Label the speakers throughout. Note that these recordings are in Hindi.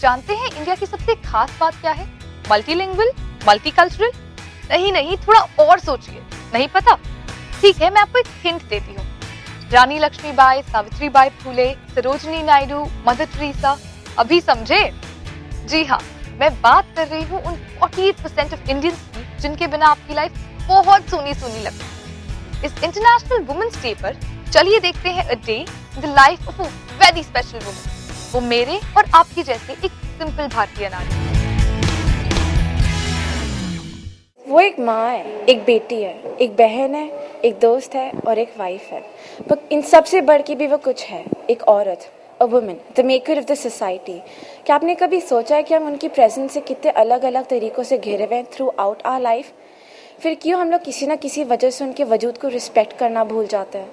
Speaker 1: जानते हैं इंडिया की सबसे खास बात क्या है? Multilingual, multicultural? नहीं, थोड़ा और सोचिए। नहीं पता? ठीक है, मैं आपको एक हिंट देती हूँ। रानी लक्ष्मीबाई, सावित्रीबाई फुले, सरोजिनी नायडू, मदर टेरेसा, अभी समझे? जी हाँ, मैं बात कर रही हूँ उन 48% ऑफ इंडियंस की जिनके बिना आपकी लाइफ बहुत सूनी लगती है। इस इंटरनेशनल वुमेन्स डे पर चलिए देखते हैं a day in the life of a very special woman. वो मेरे और आपकी जैसे एक सिंपल भारतीय नारी।
Speaker 2: वो एक माँ है, एक बेटी है, एक बहन है, एक दोस्त है और एक वाइफ है। पर इन सबसे बढ़ के भी वो कुछ है, एक औरत, a woman, the maker of the society. क्या आपने कभी सोचा है कि हम उनकी प्रेजेंस से कितने अलग अलग तरीकों से घिरे हुए हैं थ्रू आउट आवर लाइफ? फिर क्यों हम लोग किसी ना किसी वजह से उनके वजूद को रिस्पेक्ट करना भूल जाते हैं?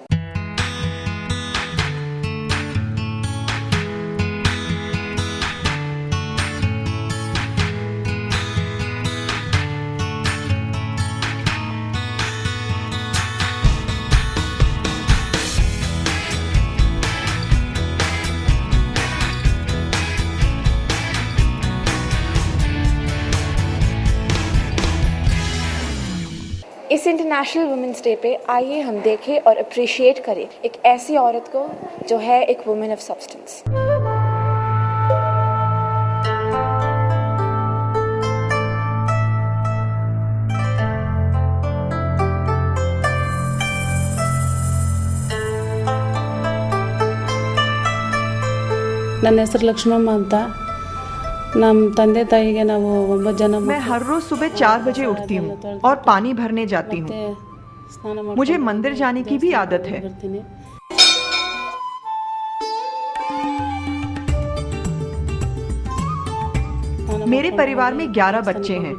Speaker 2: इस इंटरनेशनल वुमेंस डे पे आइए हम देखें और अप्रिशिएट करें एक ऐसी औरत को जो है एक वुमेन ऑफ सब्सटेंस।
Speaker 3: ನನ್ನ ಹೆಸರು ಲಕ್ಷ್ಮಮ್ಮ ಅಂತ ನಮ್ಮ ತಂದೆ ತಾಯಿಗೆ ನಾವು 9 ಜನ।
Speaker 4: मैं हर रोज सुबह 4 बजे उठती हूँ और पानी भरने जाती हूँ। मुझे मंदिर जाने की भी आदत है। मेरे परिवार में 11 बच्चे हैं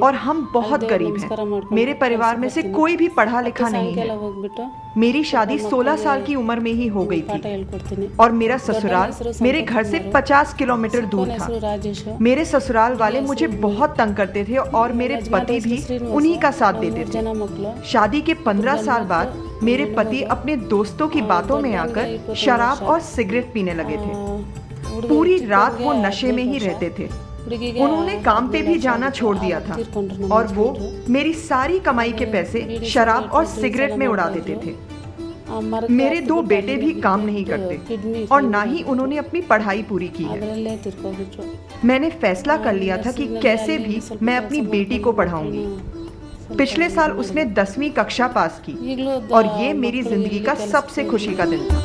Speaker 4: और हम बहुत गरीब हैं। मेरे परिवार में से कोई भी पढ़ा लिखा नहीं है। मेरी शादी 16 साल की उम्र में ही हो गई थी और मेरा ससुराल मेरे घर से 50 किलोमीटर दूर था। मेरे ससुराल वाले मुझे बहुत तंग करते थे और मेरे पति भी उन्हीं का साथ देते थे। शादी के 15 साल बाद मेरे पति अपने दोस्तों की बातों में आकर शराब और सिगरेट पीने लगे थे। पूरी रात वो नशे में ही रहते थे। उन्होंने काम पे भी जाना छोड़ दिया था और वो मेरी सारी कमाई के पैसे शराब और सिगरेट में उड़ा देते थे। मेरे 2 बेटे भी काम नहीं करते और ना ही उन्होंने अपनी पढ़ाई पूरी की है। मैंने फैसला कर लिया था कि कैसे भी मैं अपनी बेटी को पढ़ाऊंगी। पिछले साल उसने 10वीं कक्षा पास की और ये मेरी जिंदगी का सबसे खुशी का दिन था।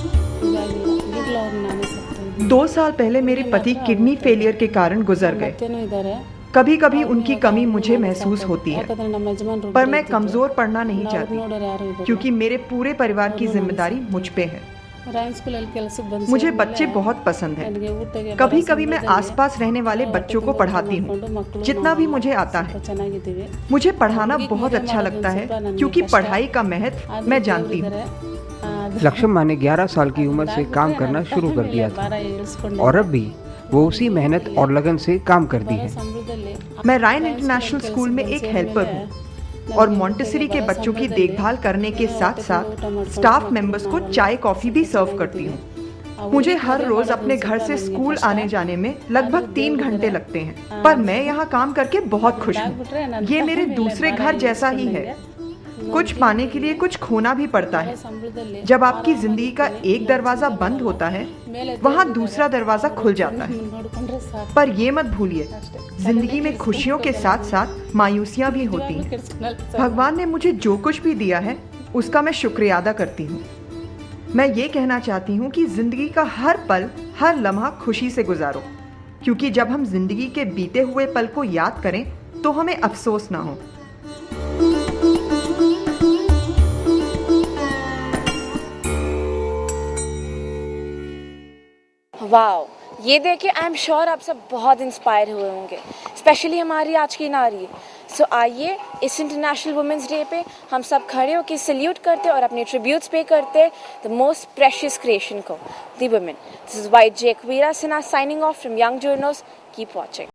Speaker 4: 2 साल पहले मेरे पति किडनी फेलियर के कारण गुजर गए। कभी कभी उनकी कमी मुझे महसूस होती है, पर मैं कमजोर पड़ना नहीं चाहती क्योंकि मेरे पूरे परिवार की जिम्मेदारी मुझ पे है। मुझे बच्चे बहुत पसंद हैं। कभी कभी मैं आसपास रहने वाले बच्चों को पढ़ाती हूँ जितना भी मुझे आता है। मुझे पढ़ाना बहुत अच्छा लगता है क्योंकि पढ़ाई का महत्व मैं जानती हूँ।
Speaker 5: लक्ष्मम्मा ने 11 साल की उम्र से काम करना शुरू कर दिया था और अब भी वो उसी मेहनत और लगन से काम करती है।
Speaker 4: मैं रायन इंटरनेशनल स्कूल में एक हेल्पर हूँ और मॉन्टेसरी के बच्चों की देखभाल करने के साथ साथ स्टाफ मेंबर्स को चाय कॉफी भी सर्व करती हूँ। मुझे हर रोज अपने घर से स्कूल आने जाने में लगभग 3 घंटे लगते हैं, पर मैं यहाँ काम करके बहुत खुश हूँ। ये मेरे दूसरे घर जैसा ही है। कुछ पाने के लिए कुछ खोना भी पड़ता है। जब आपकी जिंदगी का एक दरवाजा बंद होता है, वहाँ दूसरा दरवाजा खुल जाता है। पर ये मत भूलिए, जिंदगी में खुशियों के साथ साथ मायूसियाँ भी होती हैं। भगवान ने मुझे जो कुछ भी दिया है उसका मैं शुक्रिया अदा करती हूँ। मैं ये कहना चाहती हूँ कि जिंदगी का हर पल, हर लम्हा खुशी से गुजारो, क्योंकि जब हम जिंदगी के बीते हुए पल को याद करें तो हमें अफसोस ना हो।
Speaker 2: वाओ, ये देखे आई एम श्योर आप सब बहुत इंस्पायर हुए होंगे, स्पेशली हमारी आज की नारी। सो आइए इस इंटरनेशनल वुमेंस डे पे हम सब खड़े होकर सल्यूट करते और अपने ट्रिब्यूट्स पे करते द मोस्ट प्रेशियस क्रिएशन को, the women. This is Y J एक्वीरा Sinha signing off from young journals. Keep watching.